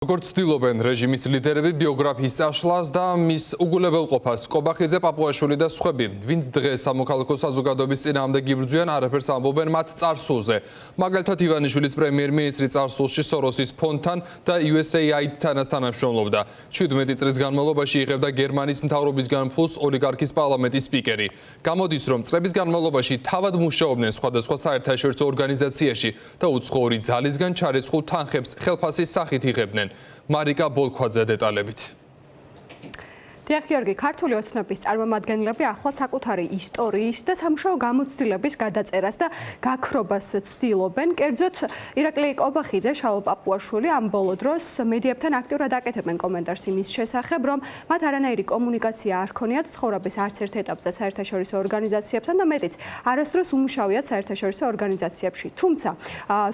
როგორც ცდილობენ რეჟიმის ლიდერები ბიოგრაფიის წაშლას და მის უგულებელყოფას, კობახიძე, პაპუაშვილი და სხვები, ვინც დღეს სამოქალაქო საზოგადოების წინააღმდეგ იბრძვიან, არაფერს ამბობენ მათ წარსულზე. მაგალითად, ივანიშვილის პრემიერ-მინისტრი წარსულში სოროსის ფონდთან და USAID-თან თანამშრომლობდა. 17 წლის განმავლობაში იღებდა გერმანიის მთავრობისგან ფულს ოლიგარქის პარლამენტის სპიკერი. გამოდის, რომ წლების განმავლობაში თავად მუშაობდნენ სხვადასხვა საერთაშორისო ორგანიზაციაში და უცხოური ძალისგან ჩარიცხულ თანხებს ხელფასის სახით იღებდნენ. მარიკა ბოლქვაძე დეტალებით. დიახ, გიორგი, ქართული ოცნების წარმომადგენლები ახლა საკუთარი ისტორიის და სამუშაო გამოცდილების გადაწერას და გაქრობას ცდილობენ. კერძოდ, ირაკლი კობახიძე, შალვა პაპუაშვილი ამ ბოლო დროს მედიებთან აქტიურად აკეთებენ კომენტარს იმის შესახებ, რომ მათ არანაირი კომუნიკაცია არ ჰქონიათ ცხოვრების არც ერთ ეტაპზე საერთაშორისო ორგანიზაციებთან და მეტიც არასდროს უმუშავიათ საერთაშორისო ორგანიზაციებში. თუმცა,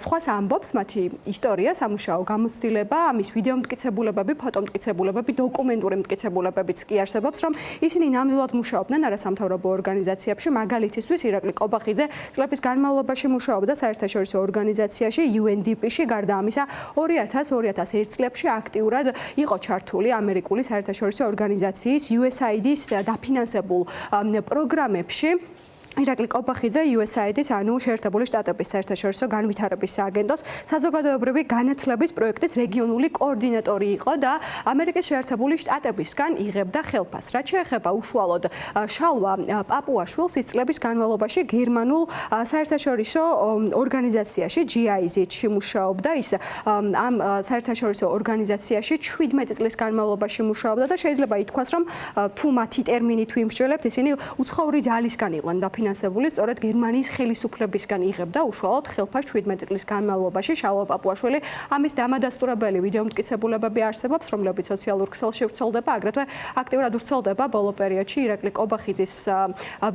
სხვას ამბობს მათი ისტორია, სამუშაო გამოცდილება, ამის ვიდეო მტკიცებულებები, ფოტო მტკიცებულებები, დოკუმენტური მტკიცებულებებიც კი არსებობს, რომ ისინი ნამდვილად მუშაობდნენ არასამთავრობო ორგანიზაციებში. მაგალითისთვის, ირაკლი კობახიძე წლების განმავლობაში მუშაობდა საერთაშორისო ორგანიზაციაში UNDP-ში, გარდა ამისა 2000-2001 წლებში აქტიურად იყო ჩართული ამერიკული საერთაშორისო ორგანიზაციის USAID-ის დაფინანსებულ პროგრამებში. ირაკლი კობახიძე USAID-ის, ანუ შეერთებული შტატების საერთაშორისო განვითარების სააგენტოს საზოგადოებრივი განათლების პროექტის რეგიონული კოორდინატორი იყო და ამერიკის შეერთებული შტატებისგან იღებდა ხელფასს. რაც შეეხება უშუალოდ შალვა პაპუაშვილს, ის წლების განმავლობაში გერმანულ საერთაშორისო ორგანიზაციაში GIZ-ში მუშაობდა. ის ამ საერთაშორისო ორგანიზაციაში 17 წლის განმავლობაში მუშაობდა და შეიძლება ითქვას, რომ თუ მათი ტერმინით ვიმსჯელებთ, ისინი უცხოური ძალისგან იყვნენ დაფინანსებული, სწორედ გერმანიის ხელისუფლებისგან იღებდა უშუალოდ ხელფასს 17 წლის განმავლობაში. შალვა პაპუაშვილი ამის დამადასტურებელი ვიდეო მტკიცებულებები არსებობს, რომლებიც სოციალურ ქსელში ვრცელდება, აგრეთვე აქტიურად ვრცელდება ბოლო პერიოდში ირაკლი კობახიძის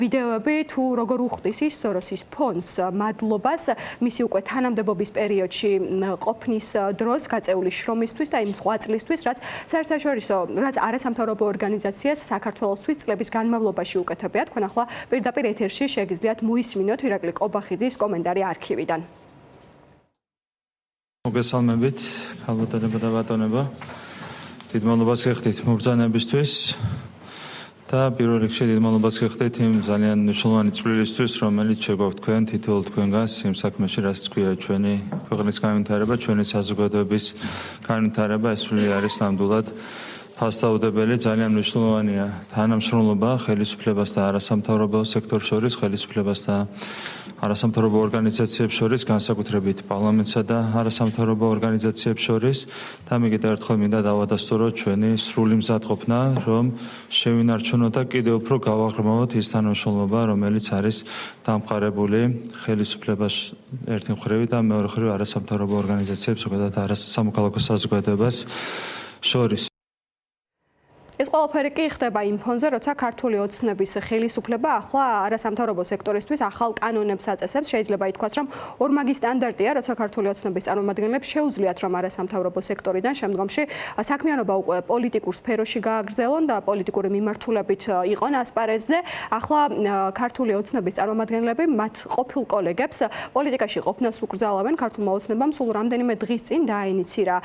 ვიდეოები, თუ როგორ უხდის ის სოროსის ფონდს მადლობას მისი უკვე თანამდებობის პერიოდში ყოფნის დროს გაწეული შრომისთვის და იმ სხვა წლისთვის, რაც საერთაშორისო, რაც არასამთავრობო ორგანიზაციას საქართველოსთვის წლების განმავლობაში უკეთებია. თქვენ ახლა პირდაპირ ეთერში შეგიძლიათ მოისმინოთ ირაკლი კობახიძის კომენტარი არქივიდან. მოგესალმებით, ქალბატონებო და ბატონებო. დიდ მადლობას გიხდით მობრძანებისთვის და პირველ რიგში დიდ მადლობას გიხდით იმ ძალიან მნიშვნელოვანი წვლილისთვის, რომელიც შეგვაქვთ თქვენ თითოეულ თქვენგანს იმ საქმეში, რაც თქვია ჩვენი ქვეყნის განვითარება, ჩვენი საზოგადოების განვითარება, ეს არის ნამდვილად ფასდაუდებელი, ძალიან მნიშვნელოვანია თანამშრომლობა ხელისუფლებას და არასამთავრობო სექტორს შორის, ხელისუფლებას და არასამთავრობო ორგანიზაციებს შორის, განსაკუთრებით პარლამენტსა და არასამთავრობო ორგანიზაციებს შორის. და მე კიდევ ერთხელ მინდა დავადასტურო ჩვენი სრული მზადყოფნა, რომ შევინარჩუნოთ და კიდევ უფრო გავაღრმავოთ ის თანამშრომლობა, რომელიც არის დამყარებული ხელისუფლებას ერთი მხრივ და მეორე მხრივ არასამთავრობო ორგანიზაციებს, ზოგადად არასამოქალაქო საზოგადოებას შორის. ეს ყველაფერი კი ხდება იმ ფონზე, როცა ქართული ოცნების ხელისუფლება ახლა არასამთავრობო სექტორისთვის ახალ კანონებს აწესებს. შეიძლება ითქვას, რომ ორმაგი სტანდარტია, როცა ქართული ოცნების წარმომადგენლებს შეუძლიათ, რომ არასამთავრობო სექტორიდან შემდგომში საქმიანობა უკვე პოლიტიკურ სფეროში გააგრძელონ და პოლიტიკური მიმართულებით იყონ ასპარეზზე. ახლა ქართული ოცნების წარმომადგენლები მათ ყოფილ კოლეგებს პოლიტიკაში ყოფნას უკრძალავენ. ქართულმა ოცნებამ სულ რამდენიმე დღის წინ დააინიცირა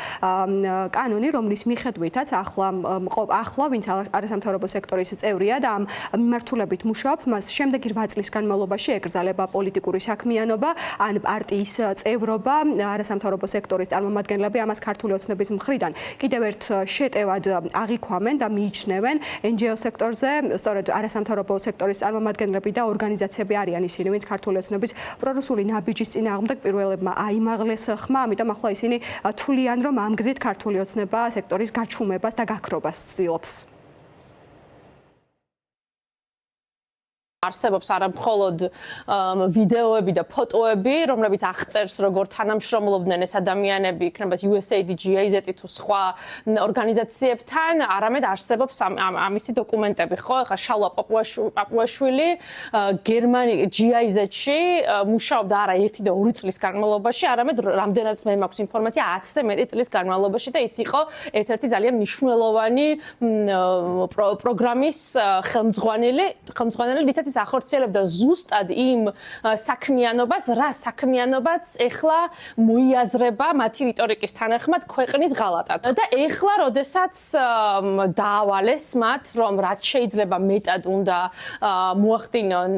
კანონი, რომლის მიხედვითაც ახლა ვინც არასამთავრობო სექტორის წევრია და ამ მიმართულებით მუშაობს, მას შემდეგი 8 წლის განმავლობაში ეკრძალება პოლიტიკური საქმიანობა ან პარტიის წევრობა. არასამთავრობო სექტორის წარმომადგენლები ამას ქართული ოცნების მხრიდან კიდევ ერთ შეტევად აღიქვამენ და მიიჩნევენ NGO სექტორზე. სწორედ არასამთავრობო სექტორის წარმომადგენლები და ორგანიზაციები არიან ისინი, ვინც ქართული ოცნების პრორუსული ნაბიჯის წინააღმდეგ პირველებმა აიმაღლეს ხმა, ამიტომ ახლა ისინი თვლიან, რომ ამ გზით ქართული ოცნება სექტორის გაჩუმებას და გაქრობას ცდილობს. არსებობს არა მხოლოდ ვიდეოები და ფოტოები, რომლებიც აღწერს როგორ თანამშრომლობდნენ ეს ადამიანები, იქნება USAID, GIZ თუ სხვა ორგანიზაციებთან, არამედ არსებობს ამისი დოკუმენტები, ხო? ახლა შალვა პაპუაშვილი GIZ-ში მუშაობდა არა 1 და 2 წლის განმავლობაში, არამედ რამდენადაც მე მაქვს ინფორმაცია 10-ზე მეტი წლის განმავლობაში და ის იყო ერთ-ერთი ძალიან მნიშვნელოვანი პროგრამის ხელმძღვანელი, ვითაც ერთმანეთს ახორციელებდა ზუსტად იმ საქმიანობას, რა საქმიანობაც ეხლა მოიაზრება მათი რიტორიკის თანახმად ქვეყნის ღალატად. და ეხლა, როდესაც დაავალეს მათ, რომ რაც შეიძლება მეტად უნდა მოახდინონ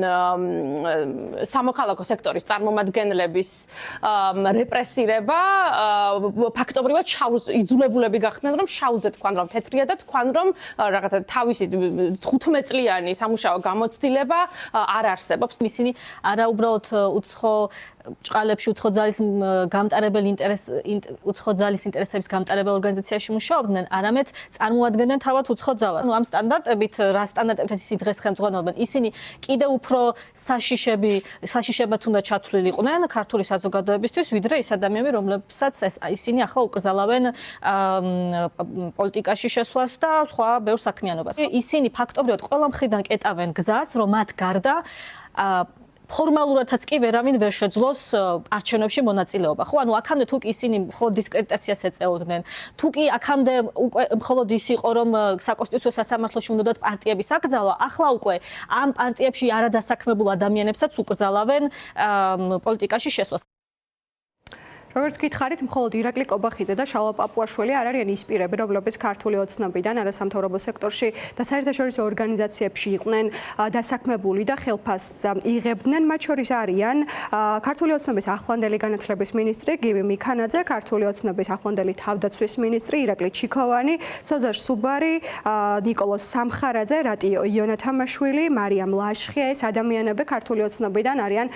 სამოქალაქო სექტორის წარმომადგენლების რეპრესირება, ფაქტობრივად იძულებულები გახდნენ, რომ შავზე თქვან, რომ თეთრია და თქვან, რომ რაღაცა თავისი 15 წლიანი სამუშაო გამოცდილება არ არსებობს. ისინი არა უბრალოდ უცხო ჭყალებში უცხო ძალის გამტარებელი უცხო ძალის ინტერესების გამტარებელ ორგანიზაციაში მუშაობდნენ, არამედ წარმოადგენდნენ თავად უცხო ძალას. ამ სტანდარტებით, რა სტანდარტებთან ისინი დღეს ხელმძღვანელობენ, ისინი კიდევ უფრო საშიშებად უნდა ჩათვლილი იყვნენ ქართული საზოგადოებისთვის, ვიდრე ის ადამიანები, რომლებსაც ისინი ახლა უკრძალავენ პოლიტიკაში შესვლას და სხვა ბევრ საქმიანობას. ისინი ფაქტობრივად ყველა მხრიდან კეტავენ გზას, რომ მათ გარდა ფორმალურადაც კი ვერავინ ვერ შეძლოს არჩევნებში მონაწილეობა. ხო, ანუ აქამდე თუ კი ისინი მხოლოდ დისკრედიტაციას ეწეოდნენ, თუ კი აქამდე მხოლოდ ის იყო, რომ საკონსტიტუციო სასამართლოში უნდათ პარტიების აკრძალვა, ახლა უკვე ამ პარტიებში არადასაქმებულ ადამიანებსაც უკრძალავენ პოლიტიკაში შესვლას. როგორც გითხარით, მხოლოდ ირაკლი კობახიძე და შალვა პაპუაშვილი არ არიან ის პირები, რომლებიც ქართული ოცნებიდან არასამთავრობო სექტორში და საერთაშორისო ორგანიზაციებში იყვნენ დასაქმებული და ხელფასს იღებდნენ. მათ შორის არიან ქართული ოცნების ახლანდელი განათლების მინისტრი გივი მიქანაძე, ქართული ოცნების ახლანდელი თავდაცვის მინისტრი ირაკლი ჩიქოვანი, სოზარ სუბარი, ნიკოლოზ სამხარაძე, რატი იონათამაშვილი, მარიამ ლაშხია. ეს ადამიანები ქართული ოცნებიდან არიან,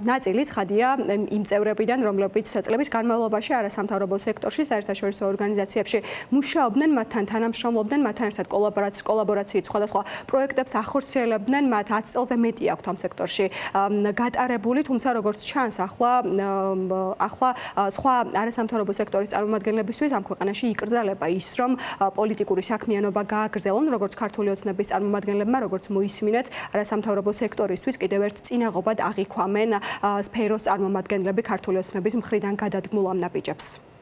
ნაწილი ცხადია იმ წევრებიდან, რომლებიც წლების განმავლობაში არასამთავრობო სექტორში საერთაშორისო ორგანიზაციებში მუშაობდნენ, მათთან თანამშრომლობდნენ, მათთან ერთად კოლაბორაციით სხვადასხვა პროექტებს ახორციელებდნენ, მათ 10 წელზე მეტი აქვთ ამ სექტორში გატარებული, თუმცა როგორც ჩანს, ახლა სხვა არასამთავრობო სექტორის წარმომადგენლებისთვის ამ ქვეყანაში იკრძალება ის, რომ პოლიტიკური საქმიანობა გააგრძელონ, როგორც ქართული ოცნების წარმომადგენლებმა, როგორც მოისმინეთ, არასამთავრობო სექტორისთვის კიდევ ერთ წინაღობად აღიქვამენ სფეროს წარმომადგენლები ქართული ოცნების მხრიდან გადადგმულ ამ ნაბიჯებს.